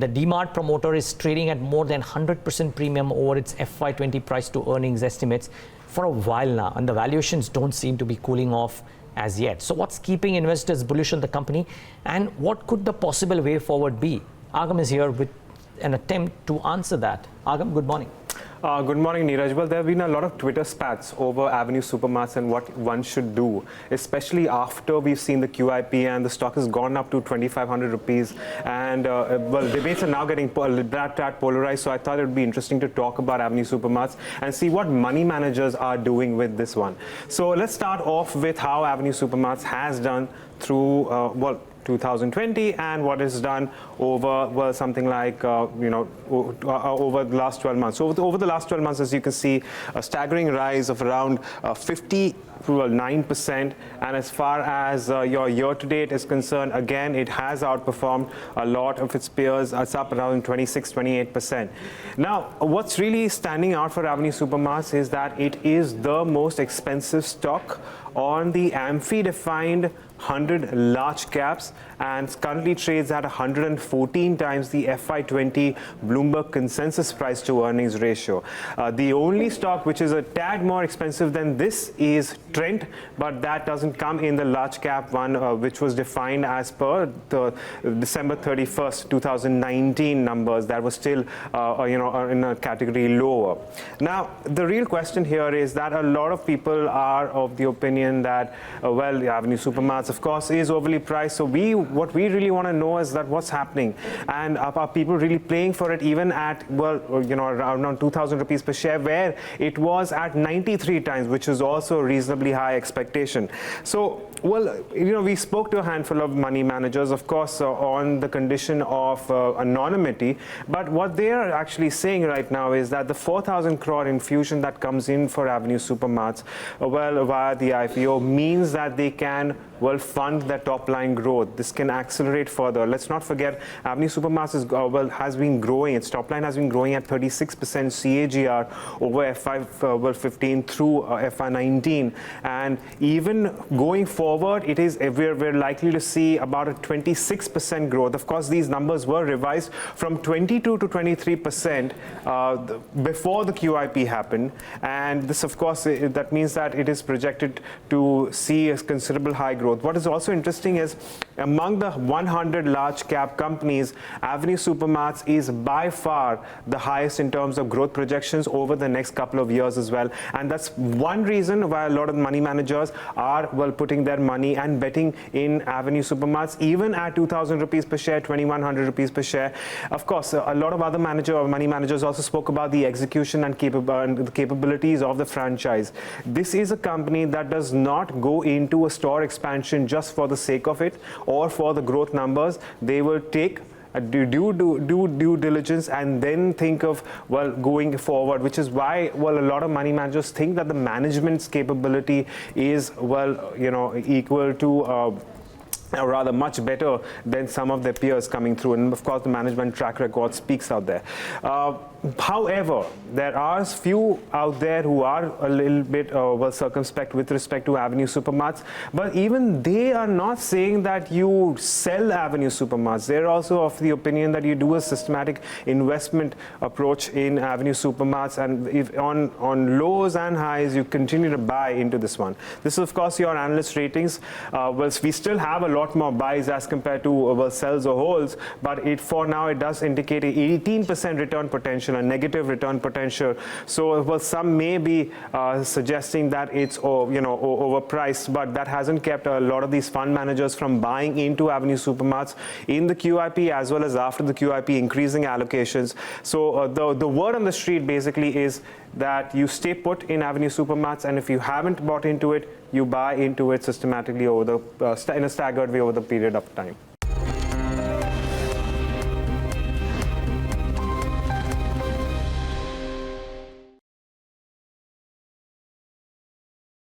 The D-Mart promoter is trading at more than 100% premium over its FY20 price to earnings estimates for a while now, and the valuations don't seem to be cooling off as yet. So what's keeping investors bullish on the company, and what could the possible way forward be? Agam is here with an attempt to answer that. Agam, good morning. Good morning, Neeraj. Well, there have been a lot of Twitter spats over Avenue Supermarts and what one should do, especially after we've seen the QIP and the stock has gone up to 2,500 rupees. And, well, debates are now getting that polarized, so I thought it would be interesting to talk about Avenue Supermarts and see what money managers are doing with this one. So let's start off with how Avenue Supermarts has done through, 2020 and what is done over, well, something like, over the last 12 months. So over the last 12 months, as you can see, a staggering rise of around 59%. And as far as your year-to-date is concerned, again, it has outperformed a lot of its peers. It's up around 28%. Now, what's really standing out for Avenue Supermarts is that it is the most expensive stock on the AMFI-defined 100 large caps and currently trades at 114 times the FY20 Bloomberg consensus price to earnings ratio. The only stock which is a tad more expensive than this is Trent, but that doesn't come in the large cap one, which was defined as per the December 31st, 2019 numbers. That was still, in a category lower. Now, the real question here is that a lot of people are of the opinion that, the Avenue Supermarts, of course, is overly priced. So what we really want to know is that what's happening, and are people really playing for it even at, around 2,000 rupees per share, where it was at 93 times, which is also a reasonably high expectation. So, we spoke to a handful of money managers, of course, on the condition of anonymity. But what they are actually saying right now is that the 4,000 crore infusion that comes in for Avenue Supermarts, via the IPO, means that they can fund their top line growth. This can accelerate further. Let's not forget, Avenue Supermarts has been growing. Its top line has been growing at 36% CAGR over FY15 through FY19, and even going forward, we're likely to see about a 26% growth. Of course, these numbers were revised from 22 to 23% before the QIP happened, and this, of course, that means that it is projected to see a considerable high growth. What is also interesting is among the 100 large cap companies, Avenue Supermarts is by far the highest in terms of growth projections over the next couple of years as well. And that's one reason why a lot of money managers are putting their money and betting in Avenue Supermarts, even at 2,000 rupees per share, 2,100 rupees per share. Of course, a lot of other money managers also spoke about the execution and the capabilities of the franchise. This is a company that does not go into a store expansion just for the sake of it or for the growth numbers. They will take due diligence and then think of going forward, which is why a lot of money managers think that the management's capability is equal to or rather much better than some of their peers coming through, and of course the management track record speaks out there. However, there are few out there who are a little bit circumspect with respect to Avenue Supermarts, but even they are not saying that you sell Avenue Supermarts. They're also of the opinion that you do a systematic investment approach in Avenue Supermarts, and if on lows and highs you continue to buy into this one. This is, of course, your analyst ratings. We still have a lot more buys as compared to sells or holds, but for now it does indicate a 18% return potential, a negative return potential. So some may be suggesting that it's overpriced, but that hasn't kept a lot of these fund managers from buying into Avenue Supermarts in the QIP as well as after the QIP, increasing allocations. So the word on the street basically is that you stay put in Avenue Supermarts, and if you haven't bought into it, you buy into it systematically in a staggered way over the period of time.